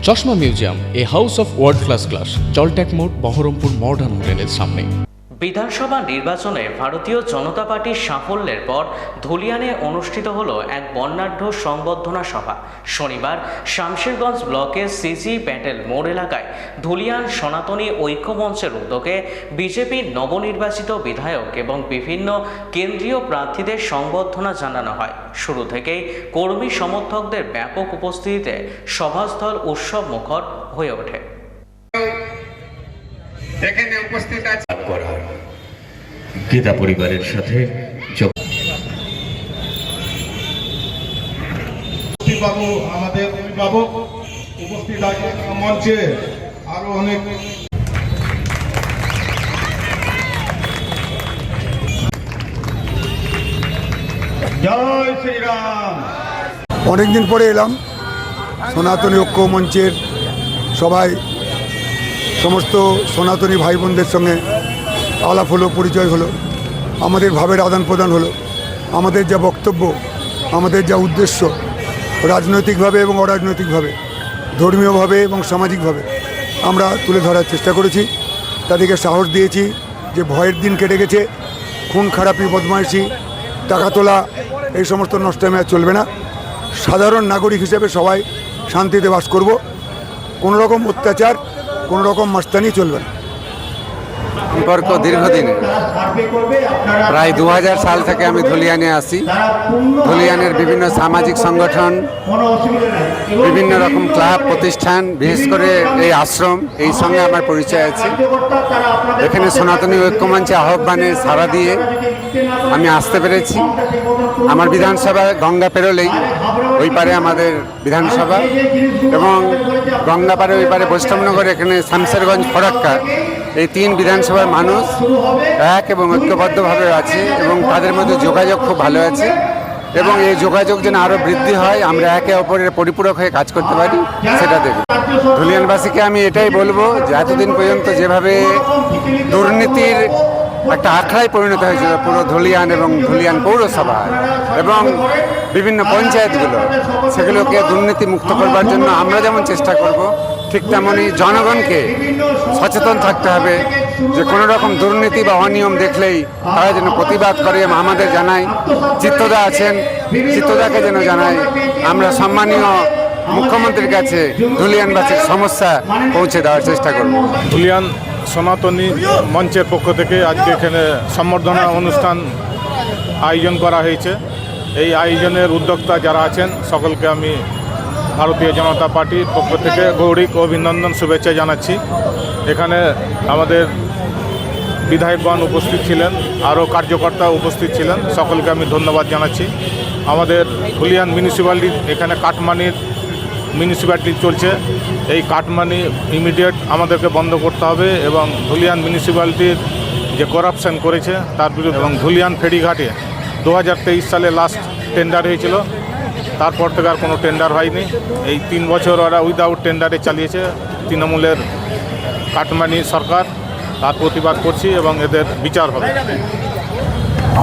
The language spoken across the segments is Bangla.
চশমা museum, a house of world class, জলট্যাক মোড়, বহরমপুর মডার্ন হোটেলের সামনে। বিধানসভা নির্বাচনে ভারতীয় জনতা পার্টির সাফল্যের পর ধুলিয়ানে অনুষ্ঠিত হলো এক বর্ণাঢ্য সংবর্ধনা সভা। শনিবার শামশেরগঞ্জ ব্লকের সিজি প্যাটেল মোড় এলাকায় ধুলিয়ান সনাতনী ঐক্য মঞ্চের উদ্যোগে বিজেপির নবনির্বাচিত বিধায়ক এবং বিভিন্ন কেন্দ্রীয় প্রার্থীদের সংবর্ধনা জানানো হয়। শুরু থেকেই কর্মী সমর্থকদের ব্যাপক উপস্থিতিতে সভাস্থল উৎসব মুখর হয়ে ওঠে। এখানে উপস্থিত আছে গীতা পরিবারের সাথে বাবু, আমাদের অভিভাবক উপস্থিত আছে মঞ্চে, আরো অনেক জয় শ্রীরাম। অনেকদিন পরে এলাম সনাতনী ঐক্য মঞ্চের সবাই, সমস্ত সনাতনী ভাই বোনদের সঙ্গে আলাপ হলো, পরিচয় হলো, আমাদের ভাবের আদান প্রদান হলো, আমাদের যা বক্তব্য, আমাদের যা উদ্দেশ্য রাজনৈতিকভাবে এবং অরাজনৈতিকভাবে, ধর্মীয়ভাবে এবং সামাজিকভাবে আমরা তুলে ধরার চেষ্টা করেছি। তাদেরকে সাহস দিয়েছি যে ভয়ের দিন কেটে গেছে, খুন খারাপি, বদমাইশি, টাকা তোলা, এই সমস্ত নষ্টামি আর চলবে না। সাধারণ নাগরিক হিসেবে সবাই শান্তিতে বাস করব, কোনো রকম অত্যাচার, কোনো রকম মাস্তানি চলবে না। সম্পর্ক দীর্ঘদিনের, প্রায় 2000 সাল থেকে আমি ধুলিয়ানে আসি। ধুলিয়ানের বিভিন্ন সামাজিক সংগঠন, বিভিন্ন রকম ক্লাব প্রতিষ্ঠান, বিশেষ করে এই আশ্রম, এই সঙ্গে আমার পরিচয় আছে। এখানে সনাতনী ঐক্যমঞ্চে আহ্বানে সাড়া দিয়ে আমি আসতে পেরেছি। আমার বিধানসভা গঙ্গা পেরোলেই ওই পারে আমাদের বিধানসভা, এবং গঙ্গা পারে ওই পারে বৈষ্ণবনগর, এখানে শামশেরগঞ্জ, ফরাক্কা, এই 3 বিধানসভার মানুষ এক এবং ঐক্যবদ্ধভাবে আছে এবং তাদের মধ্যে যোগাযোগ খুব ভালো আছে, এবং এই যোগাযোগ যেন আরও বৃদ্ধি হয়, আমরা একে অপরের পরিপূরক হয়ে কাজ করতে পারি, সেটা দেখব। ধুলিয়ানবাসীকে আমি এটাই বলবো যে এতদিন পর্যন্ত যেভাবে দুর্নীতির একটা আখড়ায় পরিণত হয়েছিল পুরো ধুলিয়ান এবং ধুলিয়ান পৌরসভা এবং বিভিন্ন পঞ্চায়েতগুলো, সেগুলোকে দুর্নীতি মুক্ত করবার জন্য আমরা যেমন চেষ্টা করব, ঠিক তেমনই জনগণকে সচেতন থাকতে হবে যে কোনো রকম দুর্নীতি বা অনিয়ম দেখলেই তারা যেন প্রতিবাদ করে। আমাদের জানাই চিত্তদা আছেন, চিত্তদাকে যেন জানাই আমরা সম্মানীয় মুখ্যমন্ত্রীর কাছে ধুলিয়ানবাসীর সমস্যা পৌঁছে দেওয়ার চেষ্টা করব। ধুলিয়ান সনাতনী মঞ্চের পক্ষ থেকে আজকে এখানে সম্বর্ধনা অনুষ্ঠান আয়োজন করা হয়েছে। এই আয়োজনের উদ্যোক্তা যারা আছেন সকলকে আমি ভারতীয় জনতা পার্টির পক্ষ থেকে গৌরিক অভিনন্দন, শুভেচ্ছা জানাচ্ছি। এখানে আমাদের বিধায়কগণ উপস্থিত ছিলেন, আরও কার্যকর্তা উপস্থিত ছিলেন, সকলকে আমি ধন্যবাদ জানাচ্ছি। আমাদের ধুলিয়ান মিউনিসিপ্যালিটি, এখানে কাটমানির মিউনিসিপ্যালিটি চলছে, এই কাটমানি ইমিডিয়েট আমাদেরকে বন্ধ করতে হবে এবং ধুলিয়ান মিউনিসিপ্যালিটির যে করাপশন করেছে তার বিরুদ্ধে, এবং ধুলিয়ান ফেরিঘাটে 2023 সালে লাস্ট টেন্ডার হয়েছিল, তারপর থেকে আর কোনো টেন্ডার হয়নি। এই 3 বছর ওরা উইদাউট টেন্ডারে চালিয়েছে তৃণমূলের কাটমানি সরকার। তার প্রতিবাদ করছি এবং এদের বিচার হবে।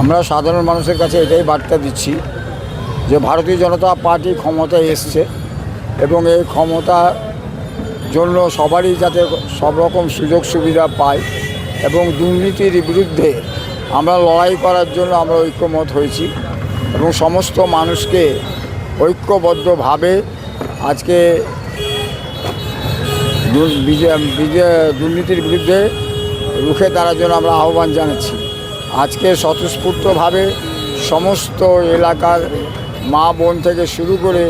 আমরা সাধারণ মানুষের কাছে এটাই বার্তা দিচ্ছি যে ভারতীয় জনতা পার্টি ক্ষমতায় এসছে এবং এই ক্ষমতার জন্য সবারই যাতে সব রকম সুযোগ সুবিধা পায় এবং দুর্নীতির বিরুদ্ধে আমরা লড়াই করার জন্য আমরা ঐক্যমত হয়েছি এবং সমস্ত মানুষকে ঐক্যবদ্ধভাবে আজকে দুর্নীতির বিরুদ্ধে রুখে দাঁড়ার জন্য আমরা আহ্বান জানাচ্ছি। আজকে স্বতঃস্ফূর্তভাবে সমস্ত এলাকার মা বোন থেকে শুরু করে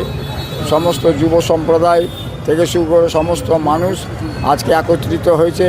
সমস্ত যুব সম্প্রদায় থেকে শুরু করে সমস্ত মানুষ আজকে একত্রিত হয়েছে।